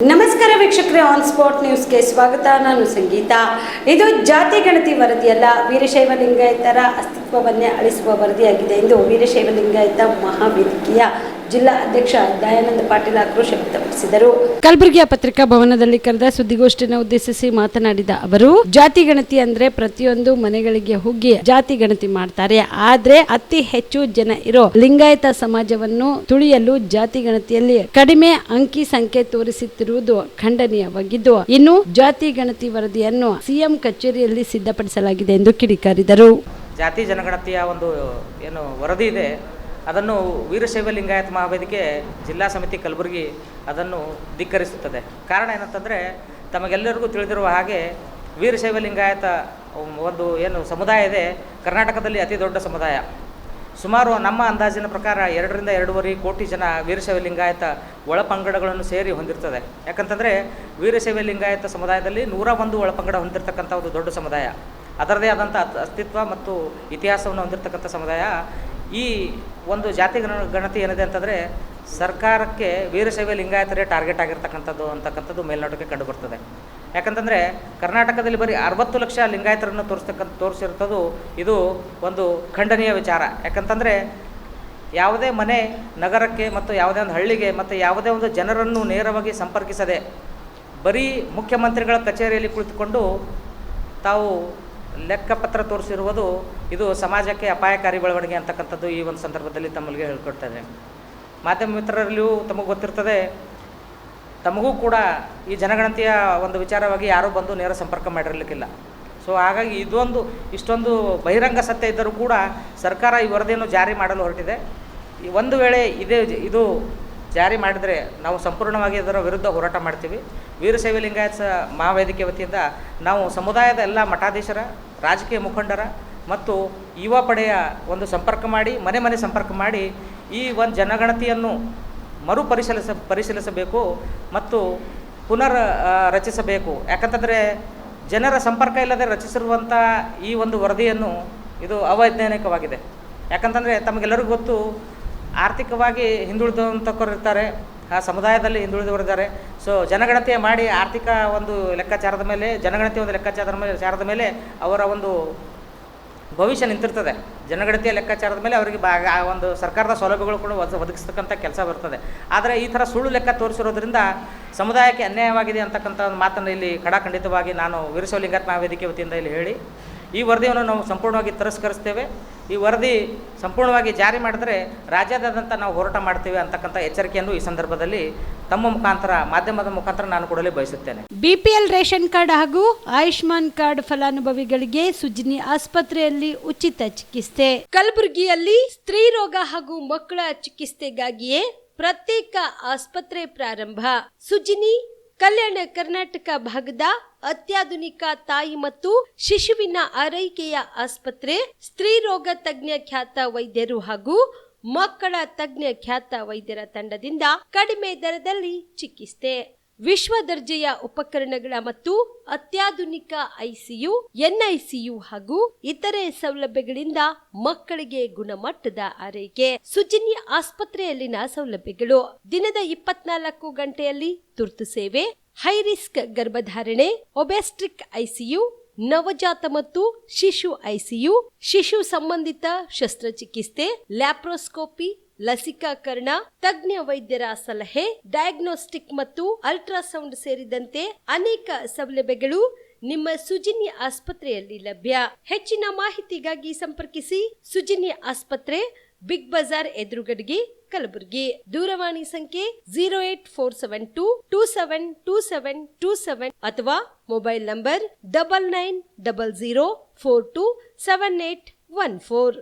ನಮಸ್ಕಾರ ವೀಕ್ಷಕರೇ, on spot ನ್ಯೂಸ್ಗೆ ಸ್ವಾಗತ. ನಾನು ಸಂಗೀತ. ಇದು ಜಾತಿ ಗಣತಿ ವರದಿಯಲ್ಲ, ವೀರಶೈವ ಲಿಂಗಾಯತರ ಅಸ್ತಿತ್ವವನ್ನೇ ಅಳಿಸುವ ವರದಿಯಾಗಿದೆ ಎಂದು ವೀರಶೈವ ಲಿಂಗಾಯತ ಮಹಾವೇದಿಕೆಯ ಜಿಲ್ಲಾ ಅಧ್ಯಕ್ಷ ದಯಾನಂದ ಪಾಟೀಲ್ ಆಕ್ರೋಶ ವ್ಯಕ್ತಪಡಿಸಿದರು. ಕಲಬುರಗಿಯ ಪತ್ರಿಕಾ ಭವನದಲ್ಲಿ ಕರೆದ ಸುದ್ದಿಗೋಷ್ಠಿಯನ್ನು ಉದ್ದೇಶಿಸಿ ಮಾತನಾಡಿದ ಅವರು, ಜಾತಿ ಗಣತಿ ಅಂದ್ರೆ ಪ್ರತಿಯೊಂದು ಮನೆಗಳಿಗೆ ಹೋಗಿ ಜಾತಿ ಗಣತಿ ಮಾಡ್ತಾರೆ. ಆದ್ರೆ ಅತಿ ಹೆಚ್ಚು ಜನ ಇರೋ ಲಿಂಗಾಯತ ಸಮಾಜವನ್ನು ತುಳಿಯಲು ಜಾತಿ ಗಣತಿಯಲ್ಲಿ ಕಡಿಮೆ ಅಂಕಿ ಸಂಖ್ಯೆ ತೋರಿಸುತ್ತಿರುವುದು ಖಂಡನೀಯವಾಗಿದ್ದು, ಇನ್ನು ಜಾತಿ ಗಣತಿ ವರದಿಯನ್ನು ಸಿಎಂ ಕಚೇರಿಯಲ್ಲಿ ಸಿದ್ಧಪಡಿಸಲಾಗಿದೆ ಎಂದು ಕಿಡಿಕಾರಿದರು. ಜಾತಿ ಜನಗಣತಿಯ ಒಂದು ಏನು ವರದಿ ಇದೆ, ಅದನ್ನು ವೀರಶೈವ ಲಿಂಗಾಯತ ಮಹಾವೇದಿಕೆ ಜಿಲ್ಲಾ ಸಮಿತಿ ಕಲಬುರಗಿ ಅದನ್ನು ಧಿಕ್ಕರಿಸುತ್ತದೆ. ಕಾರಣ ಏನಂತಂದರೆ, ತಮಗೆಲ್ಲರಿಗೂ ತಿಳಿದಿರುವ ಹಾಗೆ ವೀರಶೈವ ಲಿಂಗಾಯತ ಒಂದು ಏನು ಸಮುದಾಯ ಇದೆ, ಕರ್ನಾಟಕದಲ್ಲಿ ಅತಿ ದೊಡ್ಡ ಸಮುದಾಯ. ಸುಮಾರು ನಮ್ಮ ಅಂದಾಜಿನ ಪ್ರಕಾರ 2 ರಿಂದ 2.5 ಕೋಟಿ ಜನ ವೀರಶೈವ ಲಿಂಗಾಯತ ಒಳಪಂಗಡಗಳನ್ನು ಸೇರಿ ಹೊಂದಿರ್ತದೆ. ಯಾಕಂತಂದರೆ ವೀರಶೈವ ಲಿಂಗಾಯತ ಸಮುದಾಯದಲ್ಲಿ 101 ಒಳಪಂಗಡ ಹೊಂದಿರತಕ್ಕಂಥ ಒಂದು ದೊಡ್ಡ ಸಮುದಾಯ, ಅದರದೇ ಆದಂಥ ಅಸ್ತಿತ್ವ ಮತ್ತು ಇತಿಹಾಸವನ್ನು ಹೊಂದಿರತಕ್ಕಂಥ ಸಮುದಾಯ. ಈ ಒಂದು ಜಾತಿ ಗಣತಿ ಏನಿದೆ ಅಂತಂದರೆ, ಸರ್ಕಾರಕ್ಕೆ ವೀರಶೈವ ಲಿಂಗಾಯತರೇ ಟಾರ್ಗೆಟ್ ಅಂತಕ್ಕಂಥದ್ದು ಮೇಲ್ನೋಟಕ್ಕೆ ಕಂಡುಬರ್ತದೆ. ಯಾಕಂತಂದರೆ ಕರ್ನಾಟಕದಲ್ಲಿ ಬರೀ 60 ಲಕ್ಷ ಲಿಂಗಾಯತರನ್ನು ತೋರಿಸಿರ್ತದ್ದು ಇದು ಒಂದು ಖಂಡನೀಯ ವಿಚಾರ. ಯಾಕಂತಂದರೆ ಯಾವುದೇ ಮನೆ ನಗರಕ್ಕೆ ಮತ್ತು ಯಾವುದೇ ಒಂದು ಹಳ್ಳಿಗೆ ಮತ್ತು ಯಾವುದೇ ಒಂದು ಜನರನ್ನು ನೇರವಾಗಿ ಸಂಪರ್ಕಿಸದೆ ಬರೀ ಮುಖ್ಯಮಂತ್ರಿಗಳ ಕಚೇರಿಯಲ್ಲಿ ಕುಳಿತುಕೊಂಡು ತಾವು ಲೆಕ್ಕಪತ್ರ ತೋರಿಸಿರುವುದು ಇದು ಸಮಾಜಕ್ಕೆ ಅಪಾಯಕಾರಿ ಬೆಳವಣಿಗೆ ಅಂತಕ್ಕಂಥದ್ದು ಈ ಒಂದು ಸಂದರ್ಭದಲ್ಲಿ ತಮ್ಮಲ್ಲಿಗೆ ಹೇಳ್ಕೊಡ್ತದೆ. ಮಾಧ್ಯಮ ಮಿತ್ರರಲ್ಲಿಯೂ ತಮಗೆ ಗೊತ್ತಿರ್ತದೆ, ತಮಗೂ ಕೂಡ ಈ ಜನಗಣತಿಯ ಒಂದು ವಿಚಾರವಾಗಿ ಯಾರೂ ಬಂದು ನೇರ ಸಂಪರ್ಕ ಮಾಡಿರಲಿಕ್ಕಿಲ್ಲ. ಸೊ ಹಾಗಾಗಿ ಇಷ್ಟೊಂದು ಬಹಿರಂಗ ಸತ್ಯ ಇದ್ದರೂ ಕೂಡ ಸರ್ಕಾರ ಈ ವರದಿಯನ್ನು ಜಾರಿ ಮಾಡಲು ಹೊರಟಿದೆ. ಒಂದು ವೇಳೆ ಇದು ಜಾರಿ ಮಾಡಿದರೆ ನಾವು ಸಂಪೂರ್ಣವಾಗಿ ಅದರ ವಿರುದ್ಧ ಹೋರಾಟ ಮಾಡ್ತೀವಿ. ವೀರಶೈವ ಲಿಂಗಾಯತ ಮಹಾವೇದಿಕೆ ವತಿಯಿಂದ ನಾವು ಸಮುದಾಯದ ಎಲ್ಲ ಮಠಾಧೀಶರ, ರಾಜಕೀಯ ಮುಖಂಡರ ಮತ್ತು ಯುವ ಪಡೆಯ ಒಂದು ಸಂಪರ್ಕ ಮಾಡಿ, ಮನೆ ಸಂಪರ್ಕ ಮಾಡಿ ಈ ಒಂದು ಜನಗಣತಿಯನ್ನು ಪರಿಶೀಲಿಸಬೇಕು ಮತ್ತು ರಚಿಸಬೇಕು. ಯಾಕಂತಂದರೆ ಜನರ ಸಂಪರ್ಕ ಇಲ್ಲದೆ ರಚಿಸಿರುವಂಥ ಈ ಒಂದು ವರದಿಯನ್ನು ಇದು ಅವೈಜ್ಞಾನಿಕವಾಗಿದೆ. ಯಾಕಂತಂದರೆ ತಮಗೆಲ್ಲರಿಗೂ ಗೊತ್ತು, ಆರ್ಥಿಕವಾಗಿ ಹಿಂದುಳಿದಂಥವ್ರು ಇರ್ತಾರೆ, ಆ ಸಮುದಾಯದಲ್ಲಿ ಹಿಂದುಳಿದವರಿದ್ದಾರೆ. ಸೊ ಜನಗಣತಿ ಮಾಡಿ ಆರ್ಥಿಕ ಒಂದು ಲೆಕ್ಕಾಚಾರದ ಮೇಲೆ, ಜನಗಣತಿ ಒಂದು ಲೆಕ್ಕಾಚಾರದ ಮೇಲೆ ಅವರ ಒಂದು ಭವಿಷ್ಯ ನಿಂತಿರ್ತದೆ. ಜನಗಣತಿಯ ಲೆಕ್ಕಾಚಾರದ ಮೇಲೆ ಅವರಿಗೆ ಒಂದು ಸರ್ಕಾರದ ಸೌಲಭ್ಯಗಳು ಕೂಡ ಒದಗಿಸ್ತಕ್ಕಂಥ ಕೆಲಸ ಬರ್ತದೆ. ಆದರೆ ಈ ಥರ ಸುಳ್ಳು ಲೆಕ್ಕ ತೋರಿಸಿರೋದ್ರಿಂದ ಸಮುದಾಯಕ್ಕೆ ಅನ್ಯಾಯವಾಗಿದೆ ಅಂತಕ್ಕಂಥ ಒಂದು ಮಾತನ್ನು ಇಲ್ಲಿ ಖಡಾಖಂಡಿತವಾಗಿ ನಾನು ವೀರಶೈವ ಲಿಂಗಾಯತ ಮಹಾವೇದಿಕೆ ವತಿಯಿಂದ ಇಲ್ಲಿ ಹೇಳಿ, ಈ ವರದಿಯನ್ನು ನಾವು ಸಂಪೂರ್ಣವಾಗಿ ತಿರಸ್ಕರಿಸ್ತೇವೆ. ಈ ವರದಿ ಸಂಪೂರ್ಣವಾಗಿ ಜಾರಿ ಮಾಡಿದರೆ ರಾಜ್ಯಾದ್ಯಂತ ನಾವು ಹೋರಾಟ ಮಾಡ್ತೇವೆ ಅಂತಕ್ಕಂಥ ಎಚ್ಚರಿಕೆಯನ್ನು ಈ ಸಂದರ್ಭದಲ್ಲಿ ತಮ್ಮ ಮುಖಾಂತರ, ಮಾಧ್ಯಮದ ಮುಖಾಂತರ ನಾನು ಕೊಡಲು ಬಯಸುತ್ತೇನೆ. ಬಿಪಿಎಲ್ ರೇಷನ್ ಕಾರ್ಡ್ ಹಾಗೂ ಆಯುಷ್ಮಾನ್ ಕಾರ್ಡ್ ಫಲಾನುಭವಿಗಳಿಗೆ ಸುಜಿನಿ ಆಸ್ಪತ್ರೆಯಲ್ಲಿ ಉಚಿತ ಚಿಕಿತ್ಸೆ. ಕಲಬುರಗಿಯಲ್ಲಿ ಸ್ತ್ರೀ ರೋಗ ಹಾಗೂ ಮಕ್ಕಳ ಚಿಕಿತ್ಸೆಗಾಗಿಯೇ ಪ್ರತ್ಯೇಕ ಆಸ್ಪತ್ರೆ ಪ್ರಾರಂಭ. ಸುಜಿನಿ ಕಲ್ಯಾಣ ಕರ್ನಾಟಕ ಭಾಗದ ಅತ್ಯಾಧುನಿಕ ತಾಯಿ ಮತ್ತು ಶಿಶುವಿನ ಆರೈಕೆಯ ಆಸ್ಪತ್ರೆ. ಸ್ತ್ರೀ ರೋಗ ತಜ್ಞ ಖ್ಯಾತ ವೈದ್ಯರು ಹಾಗೂ ಮಕ್ಕಳ ತಜ್ಞ ಖ್ಯಾತ ವೈದ್ಯರ ತಂಡದಿಂದ ಕಡಿಮೆ ದರದಲ್ಲಿ ಚಿಕಿತ್ಸೆ, ವಿಶ್ವ ದರ್ಜೆಯ ಉಪಕರಣಗಳ ಮತ್ತು ಅತ್ಯಾಧುನಿಕ ಐಸಿಯು, ಎನ್ಐಸಿಯು ಹಾಗೂ ಇತರೆ ಸೌಲಭ್ಯಗಳಿಂದ ಮಕ್ಕಳಿಗೆ ಗುಣಮಟ್ಟದ ಆರೈಕೆ. ಸುಜಿನಿ ಆಸ್ಪತ್ರೆಯಲ್ಲಿನ ಸೌಲಭ್ಯಗಳು: ದಿನದ 24 ಗಂಟೆಯಲ್ಲಿ ತುರ್ತು ಸೇವೆ, ಹೈ ರಿಸ್ಕ್ ಗರ್ಭಧಾರಣೆ, ಒಬೆಸ್ಟ್ರಿಕ್ ಐಸಿಯು, ನವಜಾತ ಮತ್ತು ಶಿಶು ಐಸಿಯು, ಶಿಶು ಸಂಬಂಧಿತ ಶಸ್ತ್ರಚಿಕಿತ್ಸೆ, ಲ್ಯಾಪ್ರೋಸ್ಕೋಪಿ, ಲಸಿಕಾಕರಣ, ತಜ್ಞ ವೈದ್ಯರ ಸಲಹೆ, ಡಯಾಗ್ನೋಸ್ಟಿಕ್ ಮತ್ತು ಅಲ್ಟ್ರಾಸೌಂಡ್ ಸೇರಿದಂತೆ ಅನೇಕ ಸೌಲಭ್ಯಗಳು ನಿಮ್ಮ ಸುಜಿನಿ ಆಸ್ಪತ್ರೆಯಲ್ಲಿ ಲಭ್ಯ. ಹೆಚ್ಚಿನ ಮಾಹಿತಿಗಾಗಿ ಸಂಪರ್ಕಿಸಿ ಸುಜಿನಿ ಆಸ್ಪತ್ರೆ, ಬಿಗ್ ಬಜಾರ್ ಎದುರುಗಡೆಗೆ, ಕಲಬುರಗಿ. ದೂರವಾಣಿ ಸಂಖ್ಯೆ 08472727227 ಅಥವಾ ಮೊಬೈಲ್ ನಂಬರ್ 9900427814.